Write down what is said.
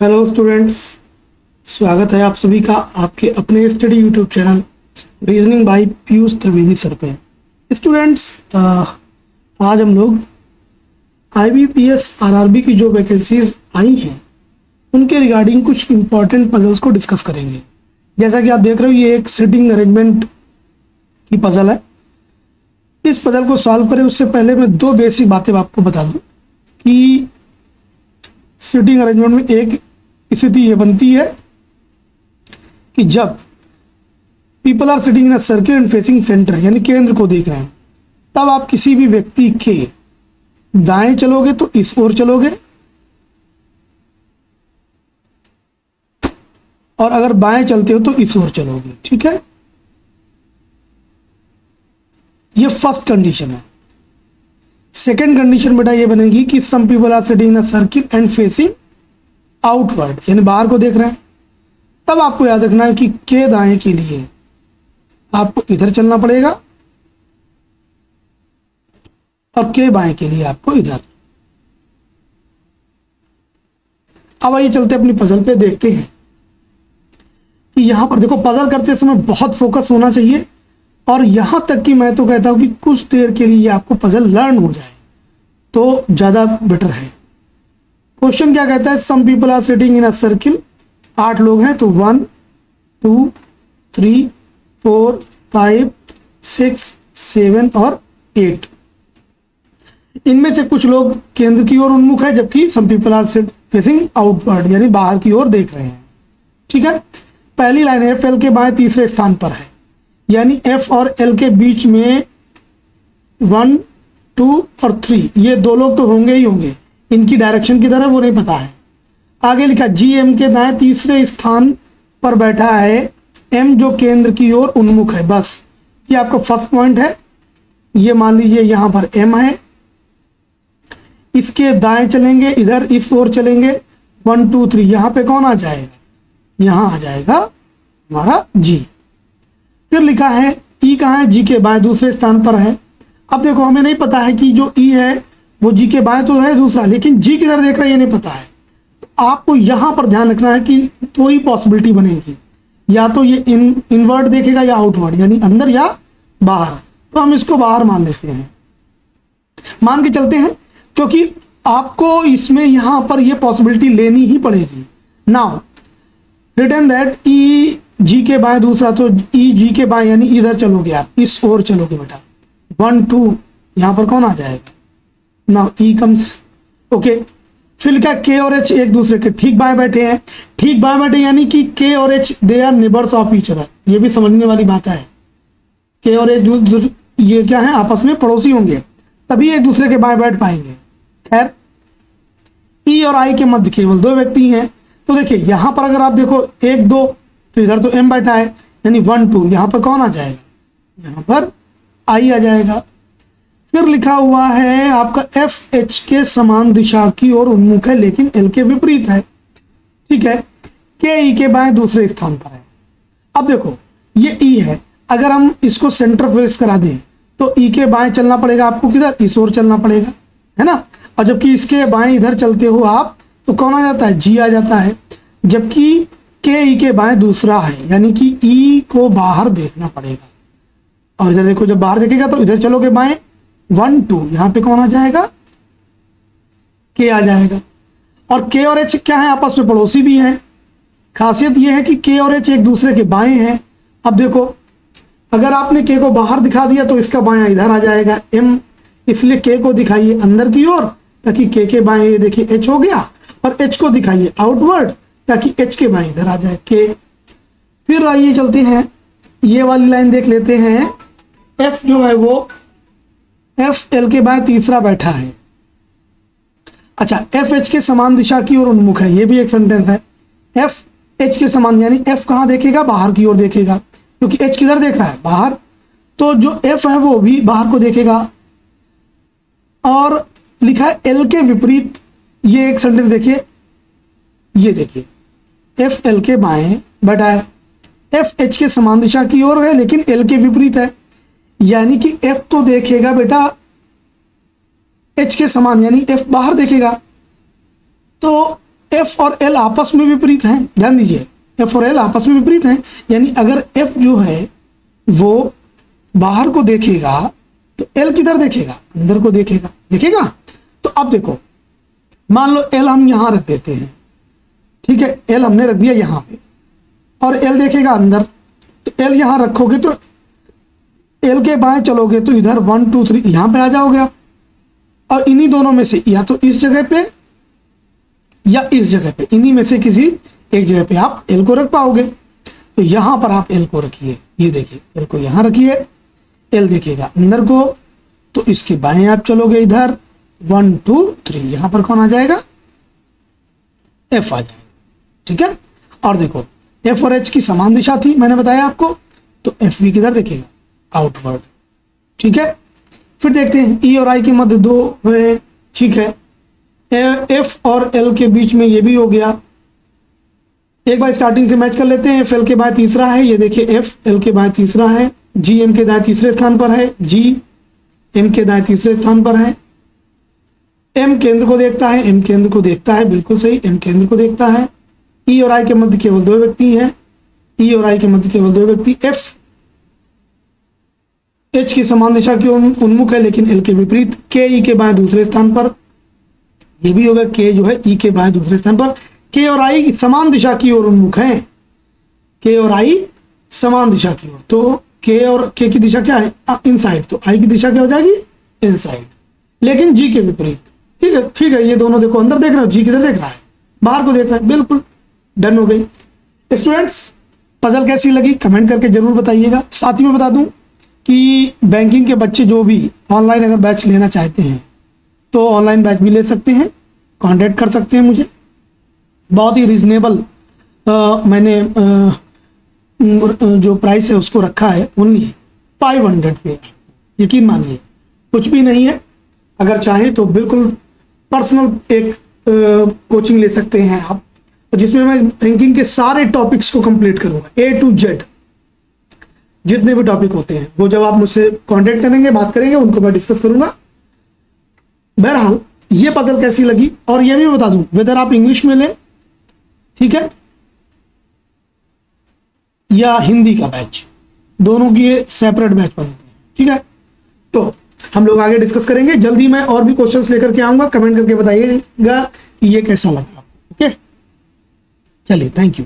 Hello students, स्वागत है आप सभी का आपके अपने study YouTube channel reasoning bye Piyush Trivedi sir पे। स्टूडेंट्स, आज हम लोग आईबीपीएस आरआरबी की जो वैकेंसीज आई हैं उनके रिगार्डिंग कुछ इंपॉर्टेंट पजल्स को डिस्कस करेंगे। जैसा कि आप देख रहे हो, ये एक सिटिंग अरेंजमेंट की पजल है। इस पजल को सॉल्व करें उससे पहले मैं दो बेसिक बातें आपको बता दूं कि सिटिंग अरेंजमेंट में एक स्थिति ये बनती है कि जब people are sitting in a circle and facing centre, यानी केंद्र को देख रहे हैं, तब आप किसी भी व्यक्ति के दाएं चलोगे तो इस ओर चलोगे, और अगर बाएं चलते हो तो इस ओर चलोगे। ठीक है, ये फर्स्ट कंडीशन है। सेकेंड कंडीशन बेटा ये बनेगी कि some people are sitting in a circle and facing outward, यानी बाहर को देख रहे हैं, तब आपको याद रखना है कि के दाएं के लिए आपको इधर चलना पड़ेगा और के बाएं के लिए आपको इधर। अब आइए चलते अपनी पजल पे, देखते हैं कि यहां पर देखो, पजल करते समय बहुत फोकस होना चाहिए, और यहां तक कि मैं तो कहता हूं कि कुछ देर के लिए आपको पजल लर्न हो जाए तो ज्यादा बेटर है। क्वेश्चन क्या कहता है? Some people are sitting in a circle, 8 लोग हैं, तो 1 2 3 4 5 6 7 और 8। इनमें से कुछ लोग केंद्र की ओर उन्मुख है, जबकि some people are facing outward, यानी बाहर की ओर देख रहे हैं। ठीक है, पहली लाइन एफ एल के बाएं तीसरे स्थान पर है, यानी एफ और एल के बीच में 1 2 और 3 ये दो लोग तो होंगे ही होंगे। इनकी डायरेक्शन किधर है वो नहीं पता है। आगे लिखा जी एम के दाएं तीसरे स्थान पर बैठा है एम, जो केंद्र की ओर उन्मुख है। बस ये आपका फर्स्ट पॉइंट है। ये मान लीजिए यहां पर एम है, इसके दाएं चलेंगे, इधर इस ओर चलेंगे, 1 2 3, यहां पे कौन आ जाएगा? यहां आ जाएगा हमारा जी। फिर लिखा है ई कहाँ है? जी के बाएं दूसरे स्थान पर है। अब देखो, हमें नहीं पता है कि जो ई है वो जी के बाएं तो है दूसरा, लेकिन जी किधर देख रहा है ये नहीं पता है। तो आपको यहां पर ध्यान रखना है कि दो ही पॉसिबिलिटी बनेगी, या तो ये इनवर्ट देखेगा या आउटवर्ड, यानी अंदर या बाहर। तो हम इसको बाहर मान लेते हैं, मान के चलते हैं, क्योंकि आपको इसमें यहां पर ये पॉसिबिलिटी लेनी ही पड़ेगी। नाउ रिटर्न दैट ई जी के बाएं दूसरा, तो ई जी के बाएं यानी इधर चलोगे आप, इस ओर चलोगे बेटा। 1 2 यहां पर कौन आ जाएगा? नाउ ई कम्स, ओके। फिर लिखा के और एच एक दूसरे के ठीक बाएं बैठे हैं। ठीक बाएं बैठे यानी कि के और H they are neighbours of each other, ये भी समझने वाली बात है। के और एच ये क्या है? आपस में पड़ोसी होंगे, तभी एक दूसरे के बाएं बैठ पाएंगे। खैर, ई और आई के मध्य केवल 2 व्यक्ति हैं। तो देखिए यहां पर अगर आप देखो 1 2, तो इधर तो एम बैठा है, यानी 1 2, यहां पर कौन आ जाएगा? यहां पर आई आ जाएगा। फिर लिखा हुआ है आपका एफ एच के समान दिशा की ओर उन्मुख है, लेकिन एल के विपरीत है। ठीक है, के ई के बाएं दूसरे स्थान पर है। अब देखो ये ई है, अगर हम इसको सेंटर फेस करा दें तो ई के बाएं चलना पड़ेगा आपको, किधर? इस ओर चलना पड़ेगा, है ना। और जबकि इसके बाएं इधर चलते हो आप तो कौन आ जाता है? जी आ जाता है। जबकि के ई के बाएं दूसरा है, यानी कि ई को बाहर देखना पड़ेगा। और इधर देखो, जब बाहर देखेगा तो इधर चलोगे बाएं, 1 2, यहां पे कौन आ जाएगा? के आ जाएगा। और के और एच क्या है? आपस में पड़ोसी भी हैं। खासियत यह है कि के और एच एक दूसरे के बाएं हैं। अब देखो, अगर आपने के को बाहर दिखा दिया तो इसका बायां इधर आ जाएगा एम, इसलिए के को दिखाइए अंदर की ओर, ताकि के बाएं ये देखिए एच हो गया, और एच को दिखाइए आउटवर्ड, ताकि एच के बाएं इधर आ जाए के। फिर आइए चलते हैं, ये वाली लाइन देख लेते हैं। एफ जो है वो एफ एल के बाएं तीसरा बैठा है। अच्छा, एफ एच के समान दिशा की ओर उन्मुख है, ये भी एक सेंटेंस है। एफ एच के समान यानी एफ कहां देखेगा? बाहर की ओर देखेगा, क्योंकि एच किधर देख रहा है? बाहर। तो जो एफ है वो भी बाहर को देखेगा। और लिखा है एल के विपरीत, ये एक सेंटेंस देखिए, ये देखिए एफ एल के बाएं बैठा है, एफ एच के समान दिशा की ओर है, लेकिन एल के विपरीत है, यानी कि एफ तो देखेगा बेटा एच के समान, यानी एफ बाहर देखेगा। तो एफ और एल आपस में विपरीत हैं, ध्यान दीजिए, एफ और एल आपस में विपरीत हैं, यानी अगर एफ जो है वो बाहर को देखेगा तो एल किधर देखेगा, अंदर को देखेगा, देखेगा। तो अब देखो, मान लो एल हम यहां रख देते हैं, ठीक है, एल हमने रख दिया यहां पे, और एल देखेगा अंदर, तो एल यहां रखोगे तो एल के बाएं चलोगे तो इधर 1 2 3 यहां पे आ जाओगे आप, और इन्हीं दोनों में से या तो इस जगह पे या इस जगह पे, इन्हीं में से किसी एक जगह पे आप एल को रख पाओगे। तो यहां पर आप एल को रखिए, ये देखिए एल को यहां रखिए, एल देखेगा अंदर को, तो इसके बाएं आप चलोगे इधर 1 2 3, यहां पर कौन आ जाएगा, एफ आ जाएगा, ठीक है। और देखो एफ और एच की समान दिशा थी, मैंने बताया आपको, तो एफ भी किधर देखेगा, आउटवर्ड, ठीक है। फिर देखते हैं ई और आई के मध्य 2 है, ठीक है, एफ और एल के बीच में ये भी हो गया। एक बार स्टार्टिंग से मैच कर लेते हैं, एफ एल के बाद तीसरा है, ये देखिए एफ एल के बाद तीसरा है, जी एम के दाएं तीसरे स्थान पर है, जी एम के दाएं तीसरे स्थान पर है, एम केंद्र को देखता है, एम केंद्र को देखता है, बिल्कुल सही, एम केंद्र को देखता है। ई और आई के मध्य केवल 2 व्यक्ति हैं, ई और आई के मध्य केवल 2 व्यक्ति, एफ एच की समान दिशा की उन्मुख है लेकिन एल के विपरीत, के ई के बाएं दूसरे स्थान पर, ये भी होगा के जो है ई के बाएं दूसरे स्थान पर, के और आई समान दिशा की ओर उन्मुख है, के और आई समान दिशा की ओर, तो के और के की दिशा क्या है, इनसाइड, तो आई की दिशा क्या हो जाएगी, इनसाइड, लेकिन जी के विपरीत, ठीक है, ठीक है। ये दोनों देखो अंदर देख रहे हो, जी किधर देख रहा है, बाहर को देख रहा है, बिल्कुल डन हो गई। स्टूडेंट्स पजल कैसी लगी कमेंट करके जरूर बताइएगा। साथ ही में बता दूं कि बैंकिंग के बच्चे जो भी ऑनलाइन अगर बैच लेना चाहते हैं तो ऑनलाइन बैच भी ले सकते हैं, कांटेक्ट कर सकते हैं मुझे, बहुत ही रीजनेबल मैंने जो प्राइस है उसको रखा है, ओनली 500 पे, यकीन मानिए कुछ भी नहीं है। अगर चाहें तो बिल्कुल पर्सनल एक कोचिंग ले सकते हैं आप, जिसमें मैं बैंकिंग के सारे टॉपिक्स को कंप्लीट करूंगा, A to Z जितने भी टॉपिक होते हैं वो जब आप मुझसे कांटेक्ट करेंगे, बात करेंगे, उनको मैं डिस्कस करूंगा। बहरहाल ये पजल कैसी लगी, और ये भी बता दूं वेदर आप इंग्लिश में लें, ठीक है, या हिंदी का बैच, दोनों की ये सेपरेट बैच बनते हैं, ठीक है। तो हम लोग आगे डिस्कस करेंगे, जल्दी मैं और भी क्वेश्चंस लेकर के आऊंगा, कमेंट करके बताइएगा कि ये कैसा लगा आपको, ओके। चलिए, थैंक यू।